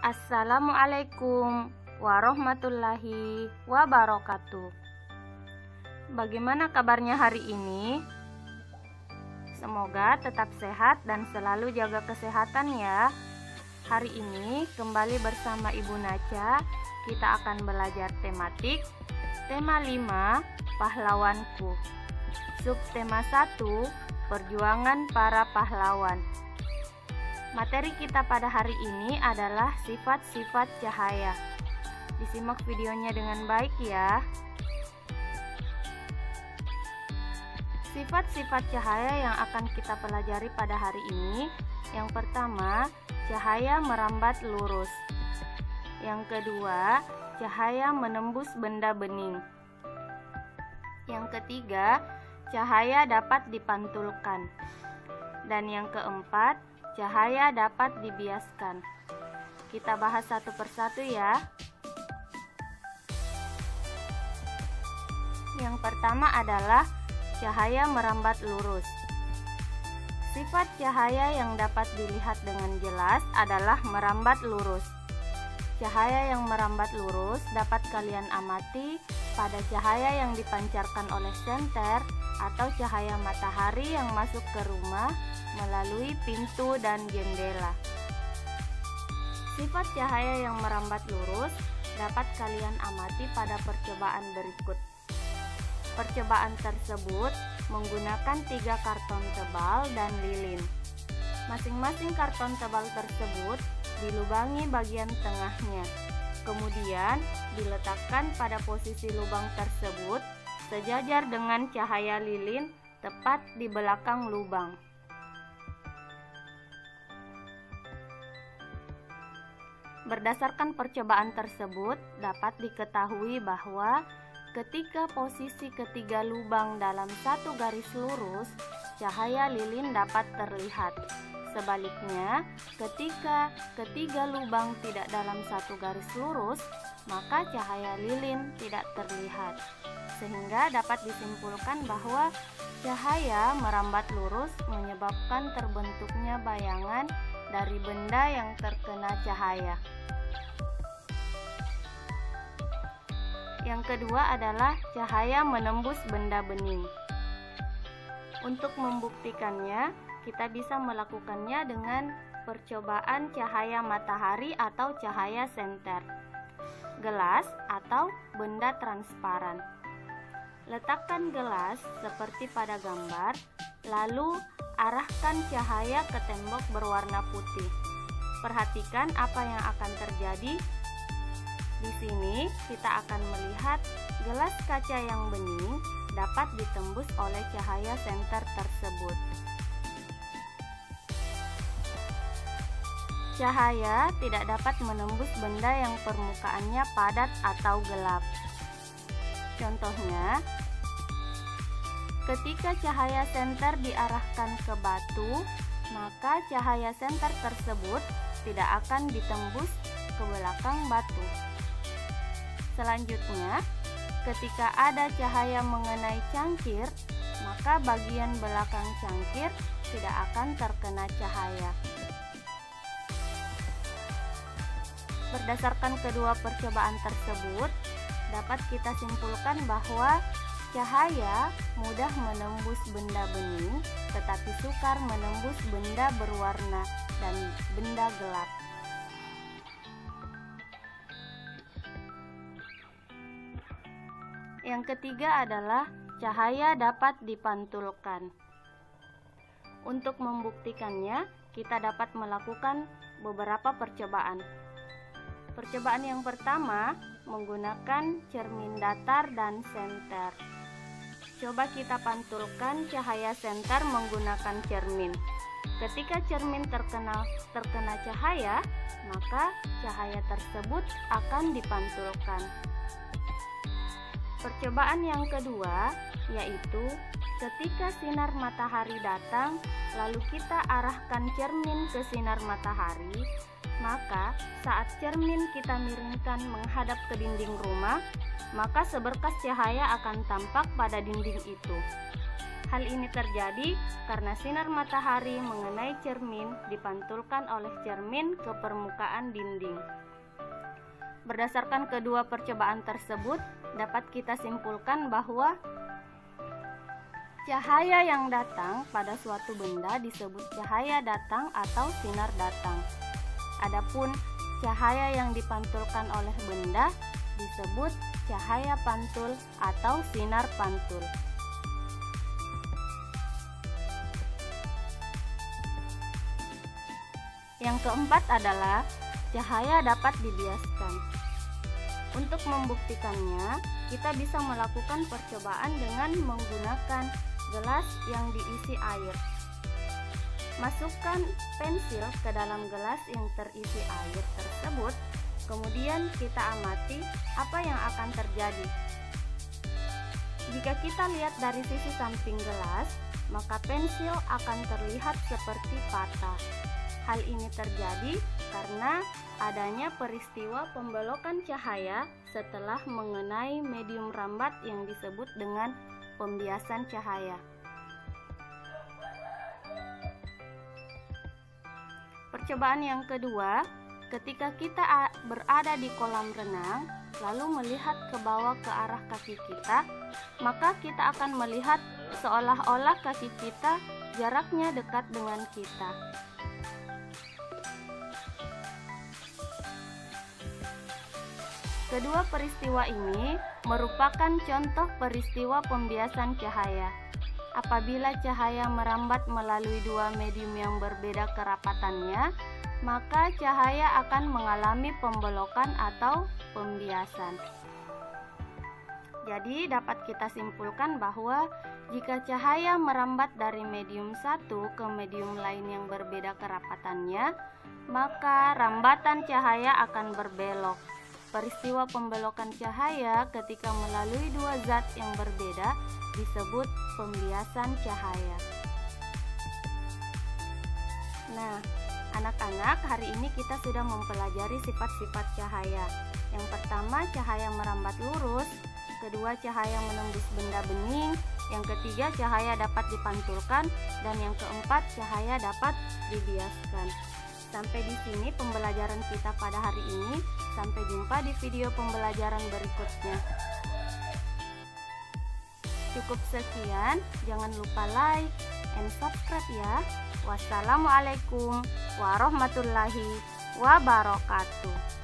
Assalamualaikum warahmatullahi wabarakatuh. Bagaimana kabarnya hari ini? Semoga tetap sehat dan selalu jaga kesehatan ya. Hari ini kembali bersama Ibu Naca, kita akan belajar tematik tema 5, pahlawanku. Subtema 1, perjuangan para pahlawan. Materi kita pada hari ini adalah sifat-sifat cahaya. Disimak videonya dengan baik ya. Sifat-sifat cahaya yang akan kita pelajari pada hari ini, yang pertama, cahaya merambat lurus. Yang kedua, cahaya menembus benda bening. Yang ketiga, cahaya dapat dipantulkan. Dan yang keempat, cahaya dapat dibiaskan. Kita bahas satu persatu ya. Yang pertama adalah cahaya merambat lurus. Sifat cahaya yang dapat dilihat dengan jelas adalah merambat lurus. Cahaya yang merambat lurus dapat kalian amati pada cahaya yang dipancarkan oleh senter atau cahaya matahari yang masuk ke rumah melalui pintu dan jendela. Sifat cahaya yang merambat lurus dapat kalian amati pada percobaan berikut. Percobaan tersebut menggunakan 3 karton tebal dan lilin. Masing-masing karton tebal tersebut dilubangi bagian tengahnya. Kemudian diletakkan pada posisi lubang tersebut sejajar dengan cahaya lilin tepat di belakang lubang. Berdasarkan percobaan tersebut, dapat diketahui bahwa ketika posisi ketiga lubang dalam satu garis lurus, cahaya lilin dapat terlihat. Sebaliknya, ketika ketiga lubang tidak dalam satu garis lurus, maka cahaya lilin tidak terlihat. Sehingga dapat disimpulkan bahwa cahaya merambat lurus menyebabkan terbentuknya bayangan dari benda yang terkena cahaya. Yang kedua adalah cahaya menembus benda bening. Untuk membuktikannya, kita bisa melakukannya dengan percobaan cahaya matahari atau cahaya senter, gelas atau benda transparan. Letakkan gelas seperti pada gambar, lalu arahkan cahaya ke tembok berwarna putih. Perhatikan apa yang akan terjadi. Di sini kita akan melihat gelas kaca yang bening dapat ditembus oleh cahaya senter tersebut. Cahaya tidak dapat menembus benda yang permukaannya padat atau gelap. Contohnya, ketika cahaya senter diarahkan ke batu, maka cahaya senter tersebut tidak akan ditembus ke belakang batu. Selanjutnya, ketika ada cahaya mengenai cangkir, maka bagian belakang cangkir tidak akan terkena cahaya. Berdasarkan kedua percobaan tersebut, dapat kita simpulkan bahwa cahaya mudah menembus benda bening, tetapi sukar menembus benda berwarna dan benda gelap. Yang ketiga adalah cahaya dapat dipantulkan. Untuk membuktikannya, kita dapat melakukan beberapa percobaan. Percobaan yang pertama menggunakan cermin datar dan senter. Coba kita pantulkan cahaya senter menggunakan cermin. Ketika cermin terkena cahaya, maka cahaya tersebut akan dipantulkan. Percobaan yang kedua yaitu ketika sinar matahari datang, lalu kita arahkan cermin ke sinar matahari, maka saat cermin kita miringkan menghadap ke dinding rumah, maka seberkas cahaya akan tampak pada dinding itu. Hal ini terjadi karena sinar matahari mengenai cermin dipantulkan oleh cermin ke permukaan dinding. Berdasarkan kedua percobaan tersebut, dapat kita simpulkan bahwa cahaya yang datang pada suatu benda disebut cahaya datang atau sinar datang. Adapun cahaya yang dipantulkan oleh benda disebut cahaya pantul atau sinar pantul. Yang keempat adalah cahaya dapat dibiaskan. Untuk membuktikannya, kita bisa melakukan percobaan dengan menggunakan gelas yang diisi air. Masukkan pensil ke dalam gelas yang terisi air tersebut, kemudian kita amati apa yang akan terjadi. Jika kita lihat dari sisi samping gelas, maka pensil akan terlihat seperti patah. Hal ini terjadi karena adanya peristiwa pembelokan cahaya setelah mengenai medium rambat yang disebut dengan pembiasan cahaya. Percobaan yang kedua, ketika kita berada di kolam renang lalu melihat ke bawah ke arah kaki kita, maka kita akan melihat seolah-olah kaki kita jaraknya dekat dengan kita. Kedua peristiwa ini merupakan contoh peristiwa pembiasan cahaya. Apabila cahaya merambat melalui dua medium yang berbeda kerapatannya, maka cahaya akan mengalami pembelokan atau pembiasan. Jadi dapat kita simpulkan bahwa jika cahaya merambat dari medium satu ke medium lain yang berbeda kerapatannya, maka rambatan cahaya akan berbelok. Peristiwa pembelokan cahaya ketika melalui dua zat yang berbeda disebut pembiasan cahaya. Nah, anak-anak, hari ini kita sudah mempelajari sifat-sifat cahaya. Yang pertama, cahaya merambat lurus. Kedua, cahaya menembus benda bening. Yang ketiga, cahaya dapat dipantulkan. Dan yang keempat, cahaya dapat dibiaskan. Sampai di sini pembelajaran kita pada hari ini. Sampai jumpa di video pembelajaran berikutnya. Cukup sekian, jangan lupa like and subscribe ya. Wassalamualaikum warahmatullahi wabarakatuh.